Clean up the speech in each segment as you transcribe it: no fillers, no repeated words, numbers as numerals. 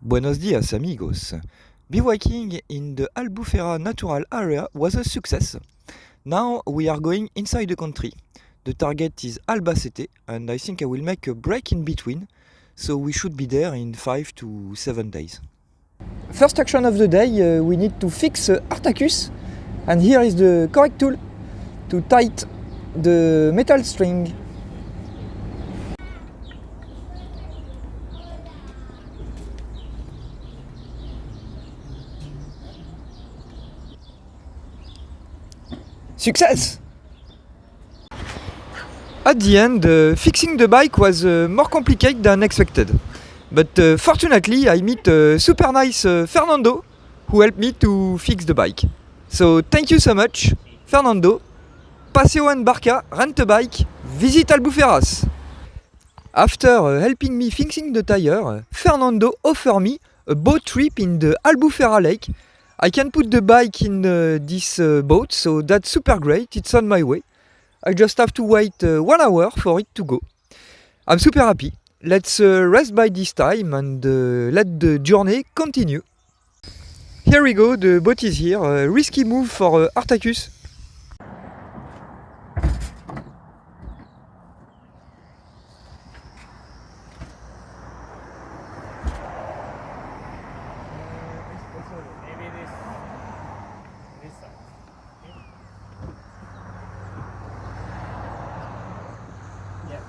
Buenos dias, amigos. Bivouacking in the Albufera Natural Area was a success. Now we are going inside the country. The target is Albacete, and I think I will make a break in between, so we should be there in 5 to 7 days. First action of the day, we need to fix Artacus, and here is the correct tool to tighten the metal string. Success! At the end, fixing the bike was more complicated than expected. But fortunately, I meet super nice Fernando, who helped me to fix the bike. So thank you so much, Fernando. Paseo en barca, rent a bike, visit Albuferas. After helping me fixing the tire, Fernando offered me a boat trip in the Albufera lake. I can put the bike in this boat, so that's super great, it's on my way. I just have to wait 1 hour for it to go. I'm super happy. Let's rest by this time and let the journey continue. Here we go, the boat is here. Risky move for Artacus. Maybe this side. Yeah.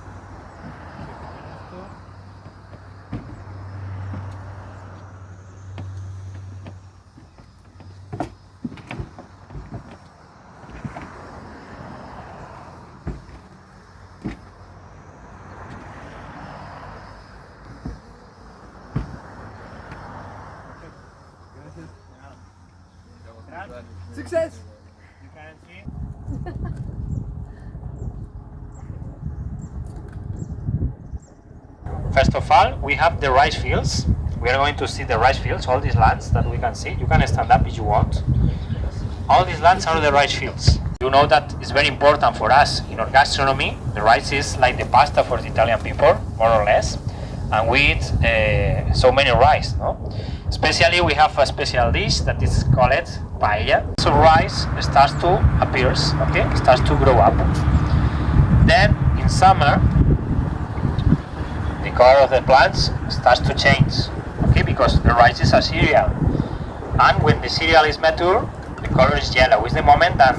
Success! You can see. First of all, we have the rice fields. We are going to see the rice fields, all these lands that we can see. You can stand up if you want. All these lands are the rice fields. You know that it's very important for us in our gastronomy. The rice is like the pasta for the Italian people, more or less. And we eat so many rice, no? Especially we have a special dish that is called paella. So rice starts to appear, okay? Starts to grow up. Then in summer, the color of the plants starts to change, okay? Because the rice is a cereal. And when the cereal is mature, the color is yellow. It's the moment that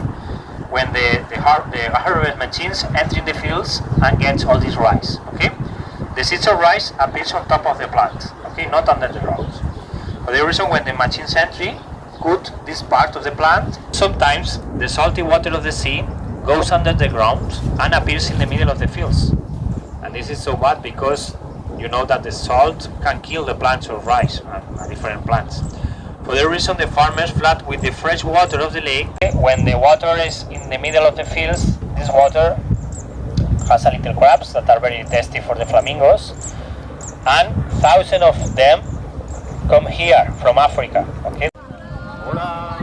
when the harvest machines enter in the fields and gets all this rice, okay? The seeds of rice appears on top of the plant, okay? Not under the ground. For the reason when the machines enter, cut this part of the plant. Sometimes the salty water of the sea goes under the ground and appears in the middle of the fields. And this is so bad because you know that the salt can kill the plants of rice and different plants. For the reason the farmers flood with the fresh water of the lake. When the water is in the middle of the fields, this water has a little crabs that are very tasty for the flamingos. And thousands of them come here from Africa, okay? Hola.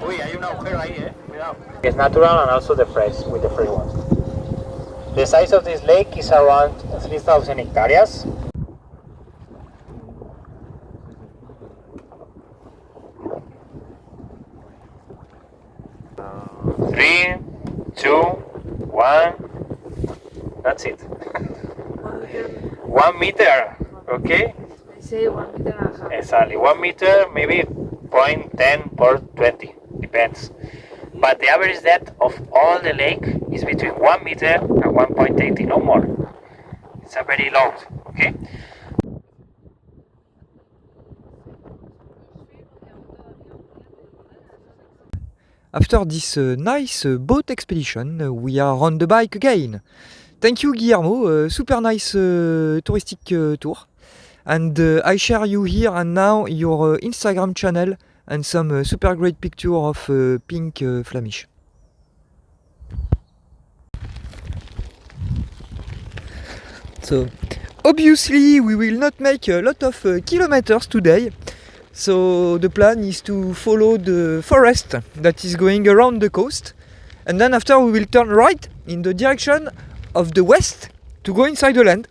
Uy, hay una agujero ahí, cuidado. It's natural and also the fresh, with the fresh ones. The size of this lake is around 3,000 hectares. Three, two, one. That's it. 1 meter, okay? I say 1 meter and a half. Exactly, 1 meter, maybe 0.10 or 20, depends. But the average depth of all the lake is between 1 meter and 1.80, no more. It's a very long, okay? After this nice boat expedition, we are on the bike again. Thank you, Guillermo. Super nice touristic tour. And I share you here and now your Instagram channel and some super great picture of pink flamish. So obviously we will not make a lot of kilometers today. So the plan is to follow the forest that is going around the coast, and then after we will turn right in the direction of the west to go inside the land.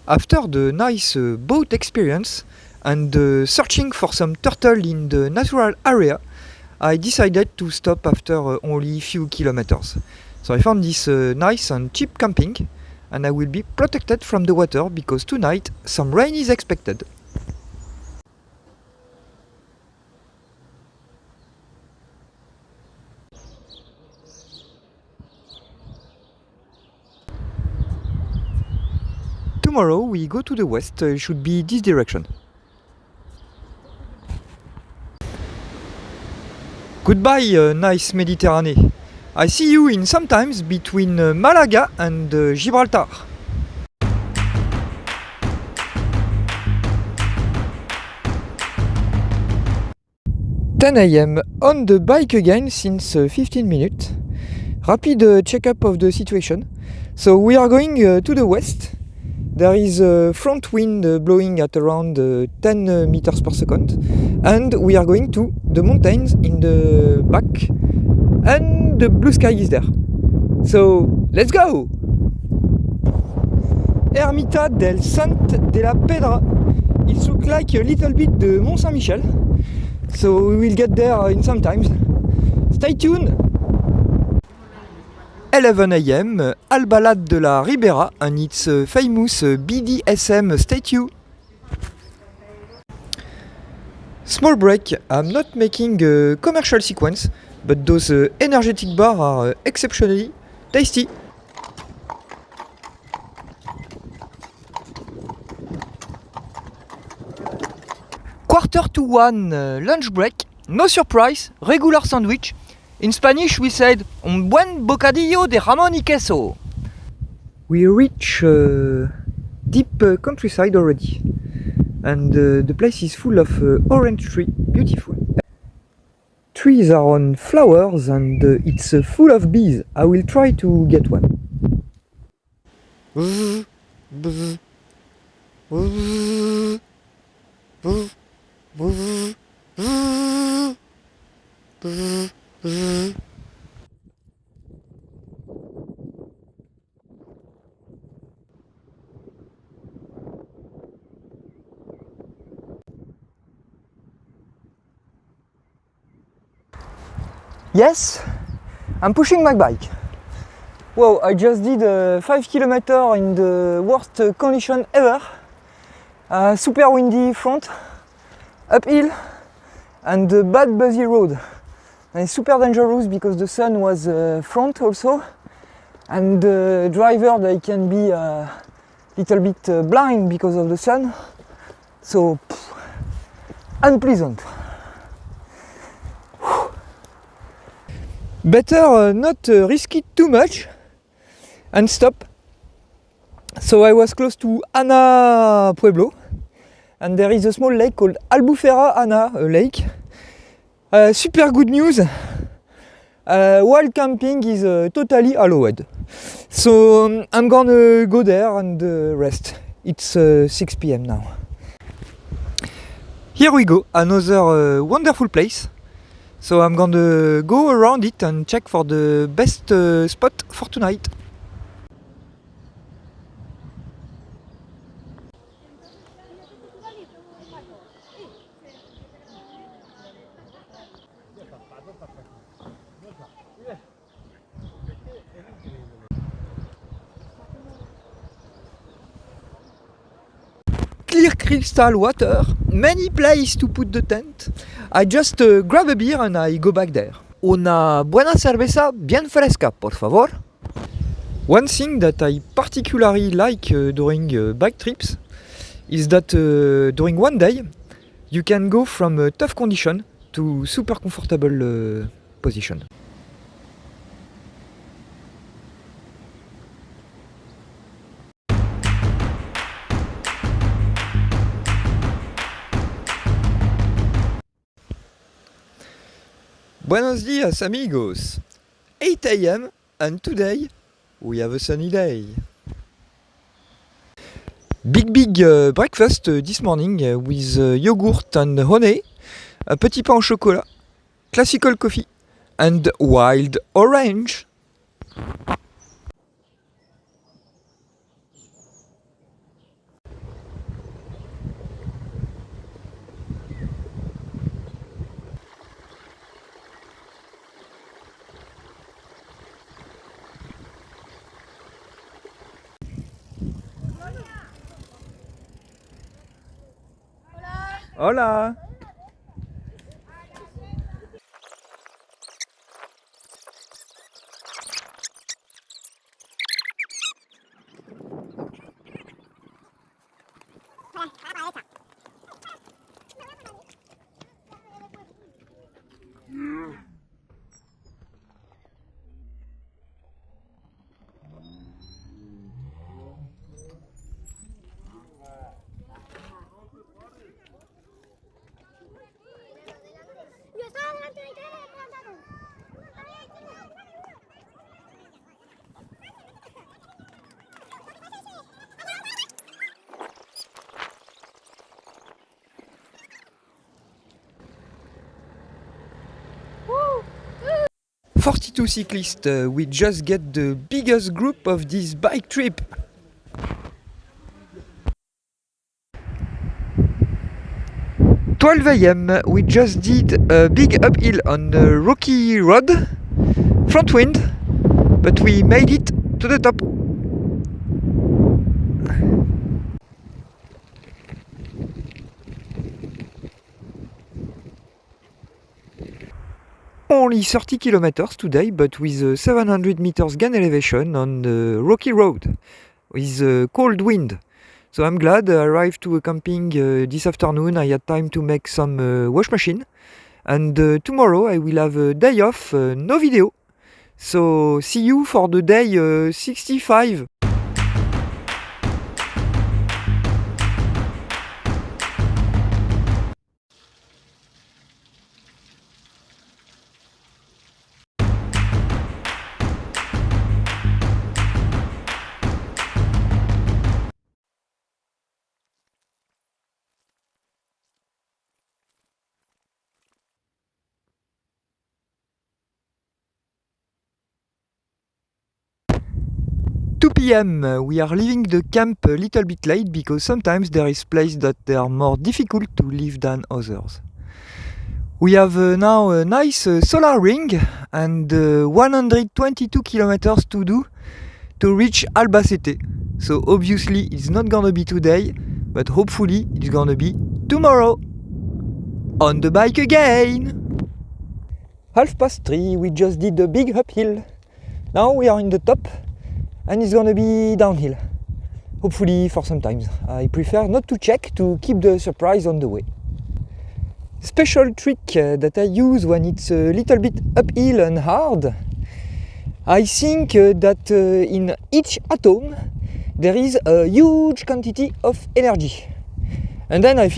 After the nice boat experience and searching for some turtle in the natural area, I decided to stop after only few kilometers. So I found this nice and cheap camping, and I will be protected from the water because tonight some rain is expected. Tomorrow we go to the west, should be this direction. Goodbye, nice Mediterranean. I see you in sometimes between Malaga and Gibraltar. (10 a.m. on the bike again since 15 minutes. Rapid check-up of the situation. So we are going to the west. There is a front wind blowing at around 10 meters per second, and we are going to the mountains in the back, and the blue sky is there. So let's go! Ermita del Sant de la Pedra. It looks like a little bit the Mont Saint-Michel, so we will get there in some time. Stay tuned! 11 a.m. Albalade de la Ribera and its famous BDSM statue. Small break, I'm not making a commercial sequence, but those energetic bars are exceptionally tasty. Quarter to 1 lunch break, no surprise, regular sandwich. In Spanish we said, un buen bocadillo de jamón y queso. We reach deep countryside already, and the place is full of orange trees, beautiful. Trees are on flowers and it's full of bees. I will try to get one. Buzz, buzz, buzz, buzz, buzz, buzz, buzz. Yes, I'm pushing my bike. Wow, I just did 5 kilometers in the worst condition ever. Super windy front, uphill, and a bad busy road. And it's super dangerous because the sun was front also, and the driver, they can be a little bit blind because of the sun, so unpleasant. Better not risk it too much and stop. So I was close to Ana Pueblo, and there is a small lake called Albufera Ana lake. Super good news, wild camping is totally allowed. So I'm gonna go there and rest. It's 6 p.m. now. Here we go, another wonderful place. So I'm gonna go around it and check for the best spot for tonight. Clear crystal water, many places to put the tent. I just grab a beer and I go back there. Una buena cerveza bien fresca, por favor. One thing that I particularly like during bike trips is that during one day you can go from a tough condition to super comfortable position. Buenos dias, amigos. 8 a.m. and today we have a sunny day. Big breakfast this morning with yogurt and honey, un petit pain au chocolat, classical coffee and wild orange. Hola! Yo estaba delante de ti, levantado. 42 cyclists, we just get the biggest group of this bike trip. AM, we just did a big uphill on the rocky road, front wind, but we made it to the top. Only 30 kilometers today, but with a 700 meters gain elevation on the rocky road, with a cold wind. So I'm glad I arrived to a camping this afternoon. I had time to make some wash machine. And tomorrow I will have a day off, no video. So see you for the day 65. PM, we are leaving the camp a little bit late because sometimes there is places that they are more difficult to leave than others. We have now a nice solar ring and 122 kilometers to do to reach Albacete. So obviously it's not gonna be today, but hopefully it's gonna be tomorrow. On the bike again! 3:30, we just did a big uphill. Now we are in the top. And it's gonna be downhill, hopefully for some time. I prefer not to check to keep the surprise on the way. Special trick that I use when it's a little bit uphill and hard. I think that in each atom there is a huge quantity of energy. And then I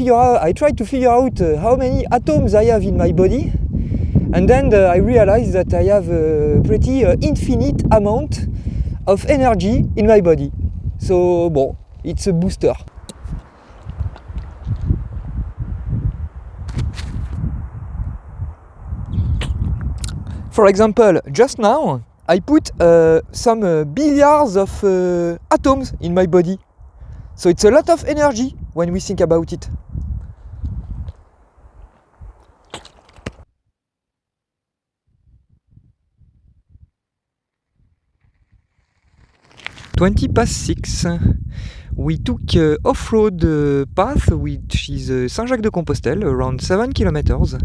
try to figure out how many atoms I have in my body. And then I realize that I have a pretty infinite amount of energy in my body. So, bon, it's a booster. For example, just now, I put some billiards of atoms in my body. So it's a lot of energy when we think about it. (20:06). We took off-road path, which is Saint-Jacques-de-Compostelle, around 7 kilometers.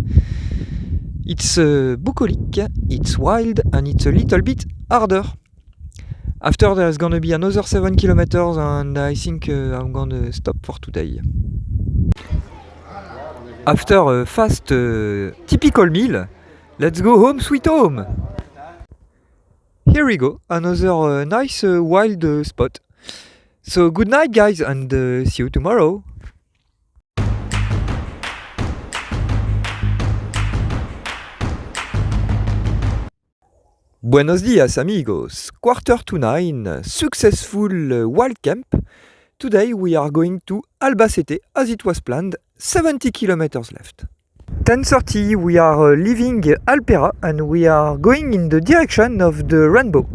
It's bucolic, it's wild, and it's a little bit harder. After there's gonna be another 7 kilometers, and I think I'm gonna stop for today. After a fast typical meal, let's go home sweet home! Here we go, another nice wild spot. So good night guys, and see you tomorrow. Buenos dias amigos, 8:45, successful wild camp. Today we are going to Albacete as it was planned, 70 kilometers left. 10:30, we are leaving Alpera and we are going in the direction of the rainbow.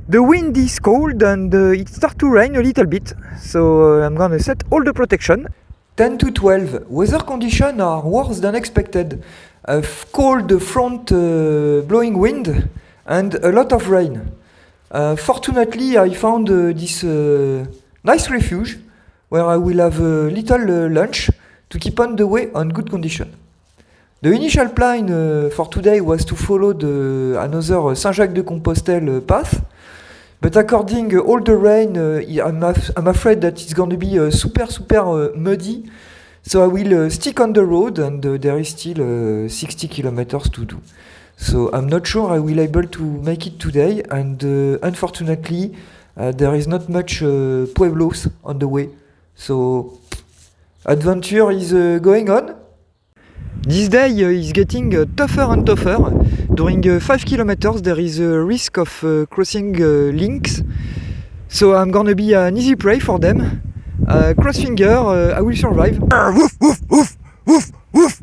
The wind is cold and it starts to rain a little bit, so I'm gonna set all the protection. 10 to 12, weather conditions are worse than expected. A cold front blowing wind and a lot of rain. Fortunately, I found this nice refuge where I will have a little lunch to keep on the way on good condition. The initial plan for today was to follow another Saint-Jacques-de-Compostelle path, but according all the rain, I'm afraid that it's going to be super muddy, so I will stick on the road, and there is still 60 kilometers to do. So I'm not sure I will able to make it today, and unfortunately there is not much pueblos on the way, so adventure is going on. This day is getting tougher and tougher. During 5 kilometers there is a risk of crossing links, so I'm gonna be an easy prey for them. Cross finger, I will survive. Woof, woof, woof, woof, woof.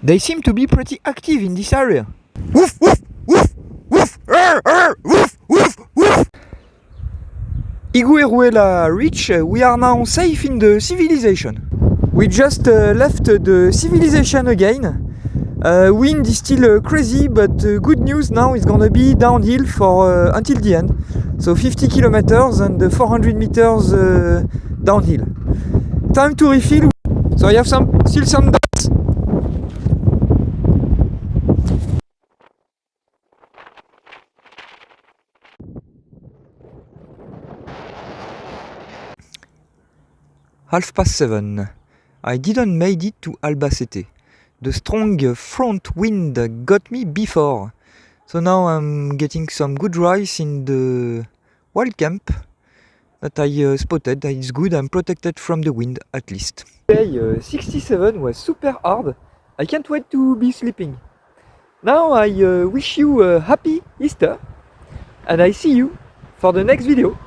They seem to be pretty active in this area. Woof, woof, woof, woof, woof, woof, woof. Igueruela reach, we are now safe in the civilization. We just left the civilization again. Wind is still crazy, but good news now is gonna be downhill for until the end. So 50 kilometers and 400 meters downhill. Time to refill. So I have still some doubts. (7:30). I didn't made it to Albacete. The strong front wind got me before. So now I'm getting some good rice in the wild camp that I spotted. It's good, I'm protected from the wind at least. Day 67 was super hard. I can't wait to be sleeping. Now I wish you a happy Easter, and I see you for the next video.